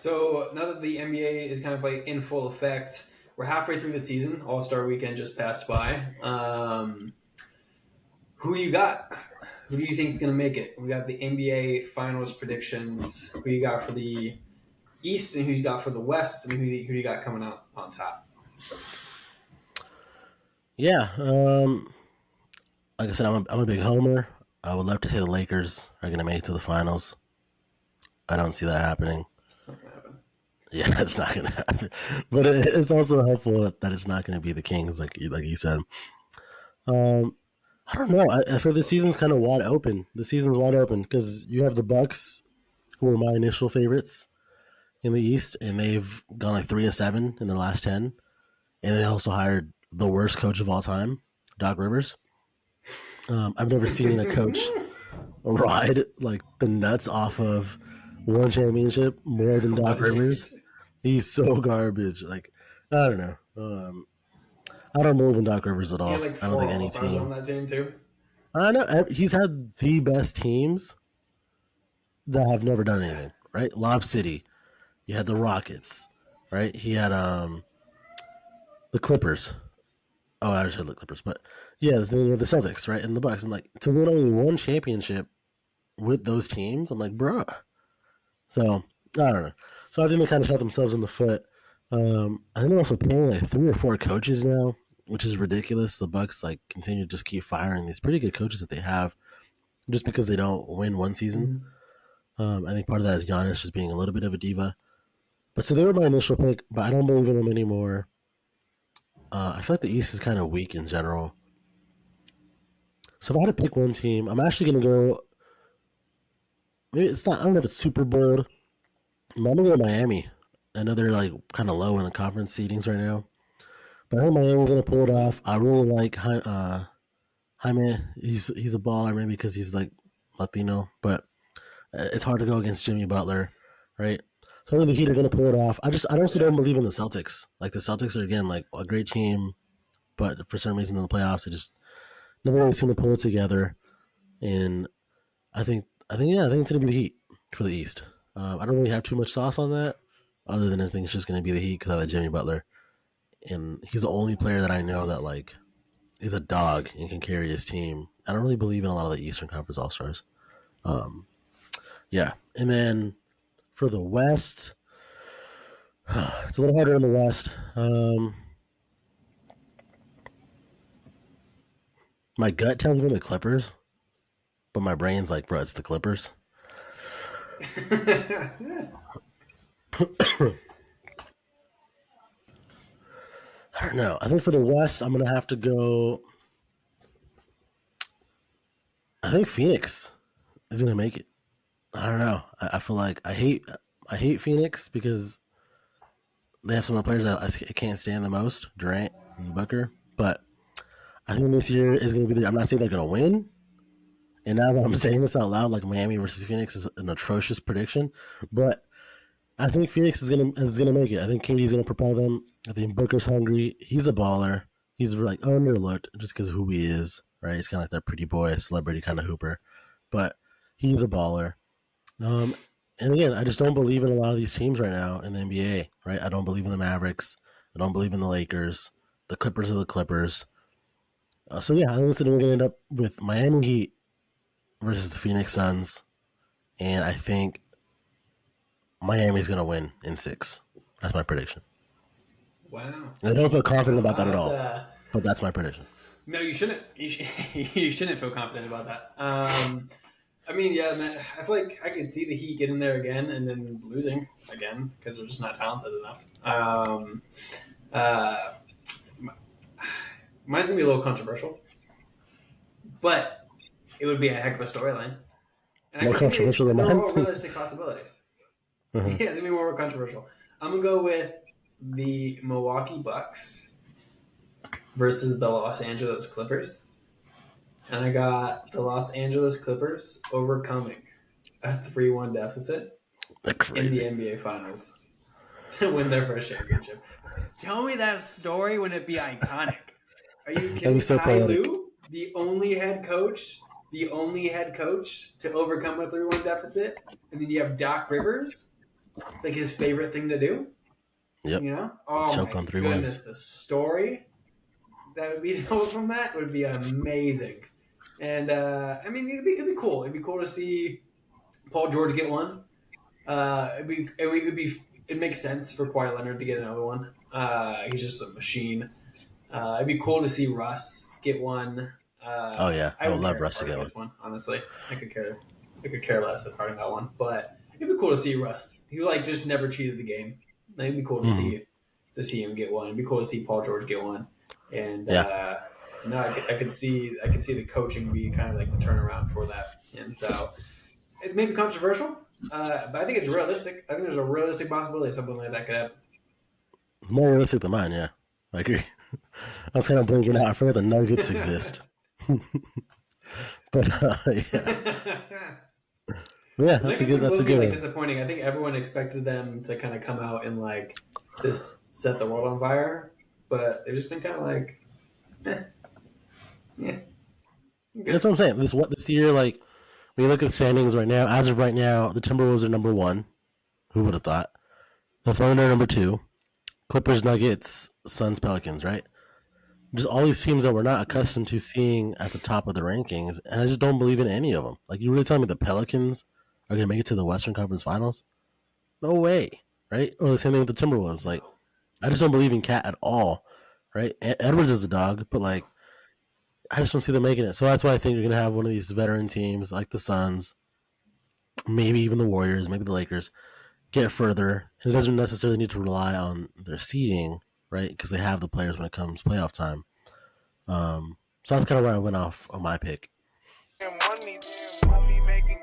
So now that the NBA is kind of like in full effect, we're halfway through the season. All Star Weekend just passed by. Who you got? Who do you think is going to make it? We got the NBA Finals predictions. Who you got for the East, and who you got for the West, and who you got coming out on top? Yeah, like I said, I'm a big homer. I would love to say the Lakers are going to make it to the finals. I don't see that happening. It's not going to happen. Yeah, it's not going to happen. But it's also helpful that it's not going to be the Kings, like you said. Um, I don't know. I feel the season's kind of wide open. The season's wide open because you have the Bucks, who were my initial favorites in the East, and they've gone like 3-7 in the last 10. And they also hired the worst coach of all time, Doc Rivers. I've never seen a coach ride like the nuts off of one championship more than Doc Rivers. He's so garbage. Like, I don't know. I don't believe in Doc Rivers at He had all. like I don't four think All any Stars on team. that team too. I know he's had the best teams that have never done anything. Right, Lob City. You had the Rockets. Right, he had the Clippers. Oh, I just said the Clippers, but yeah, the Celtics, right, and the Bucks, and like to win only one championship with those teams, I'm like, bruh. So I don't know. So I think they kind of shot themselves in the foot. I think they're also paying like 3 or 4 coaches now, which is ridiculous. The Bucks like continue to just keep firing these pretty good coaches that they have, just because they don't win one season. Mm-hmm. I think part of that is Giannis just being a little bit of a diva. But so they were my initial pick, but I don't believe in them anymore. I feel like the East is kind of weak in general. So if I had to pick one team, I'm actually going to go. Maybe it's not. I don't know if it's super bold. But I'm going to go Miami. I know they're like kind of low in the conference seedings right now, but I think Miami's going to pull it off. I really like Jaime. He's a baller, maybe because he's like Latino, but it's hard to go against Jimmy Butler, right? So I think the Heat are going to pull it off. I also don't believe in the Celtics. Like the Celtics are again like a great team, but for some reason in the playoffs they just never really seem to pull it together. And I think it's going to be the Heat for the East. I don't really have too much sauce on that, other than I think it's just going to be the Heat because I like Jimmy Butler, and he's the only player that I know that like is a dog and can carry his team. I don't really believe in a lot of the Eastern Conference All Stars. Yeah, and then for the West, it's a little harder in the West. My gut tells me the Clippers, but my brain's like, bro, it's the Clippers. I don't know. I think for the West, I'm gonna have to go. I think Phoenix is gonna make it. I don't know. I feel like I hate Phoenix because they have some of the players that I can't stand the most, Durant and Booker. But I think this year is gonna be. I'm not saying they're gonna win. And now that I'm saying this out loud, like Miami versus Phoenix is an atrocious prediction, but I think Phoenix is gonna make it. I think KD's gonna propel them. I think Booker's hungry. He's a baller. He's like underlooked just because of who he is, right? He's kind of like that pretty boy, celebrity kind of hooper, but he's a baller. Um, and again, I just don't believe in a lot of these teams right now in the NBA, right? I don't believe in the Mavericks. I don't believe in the Lakers. The Clippers are the Clippers. So yeah, I think we're gonna end up with Miami Heat versus the Phoenix Suns, and I think Miami's gonna win in 6. That's my prediction. Wow. And I don't feel confident about that Wow, at that's all, but that's my prediction. no. You shouldn't. You shouldn't feel confident about that. I mean, yeah, man. I feel like I could see the Heat getting there again and then losing again because they're just not talented enough. Uh, Mine's gonna be a little controversial, but it would be a heck of a storyline, and I More can think controversial than they're mine. all realistic possibilities. Yeah, Uh-huh. it's gonna be more controversial. I'm gonna go with the Milwaukee Bucks versus the Los Angeles Clippers. And I got the Los Angeles Clippers overcoming a 3-1 deficit That's in the crazy. NBA Finals to win their first championship. Tell me that story when it be iconic. Are you That'd be kidding? so Ty poetic. Lue, the only head coach to overcome a 3-1 deficit, and then you have Doc Rivers. It's like his favorite thing to do. Yep. You know? Oh Choke my on 3 goodness, wins. the story that would be told from that would be amazing. And I mean, it'd be cool. It'd be cool to see Paul George get one. It makes sense for Kawhi Leonard to get another one. He's just a machine. It'd be cool to see Russ get one. Oh yeah, I would wouldn't love care if Russ to Harden get gets one. Honestly, I could care less if Harden got one. But it'd be cool to see Russ. He like just never cheated the game. It'd be cool to Mhm. see him get one. It'd be cool to see Paul George get one. And Yeah. no, I could see the coaching be kind of like the turnaround for that. And so it's maybe controversial, but I think it's realistic. I think there's a realistic possibility something like that could happen. More realistic than mine. Yeah, I agree. I was kind of blinking out. I forgot the Nuggets exist. But yeah, yeah, The that's a Nuggets good. would That's a both be good like one. disappointing. I think everyone expected them to kind of come out and like this set the world on fire, but they've just been kind of like, yeah, good. That's what I'm saying. This year, like when you look at the standings right now, as of right now, the Timberwolves are number 1. Who would have thought? The Thunder are number 2. Clippers, Nuggets, Suns, Pelicans. Right? Just all these teams that we're not accustomed to seeing at the top of the rankings, and I just don't believe in any of them. Like you really telling me the Pelicans are going to make it to the Western Conference Finals? No way, right? Or the same thing with the Timberwolves. Like I just don't believe in Cat at all, right? Edwards is a dog, but like I just don't see them making it. So that's why I think you're going to have one of these veteran teams like the Suns, maybe even the Warriors, maybe the Lakers get further. And it doesn't necessarily need to rely on their seeding, right? Because they have the players when it comes playoff time. So that's kind of where I went off on my pick. Money making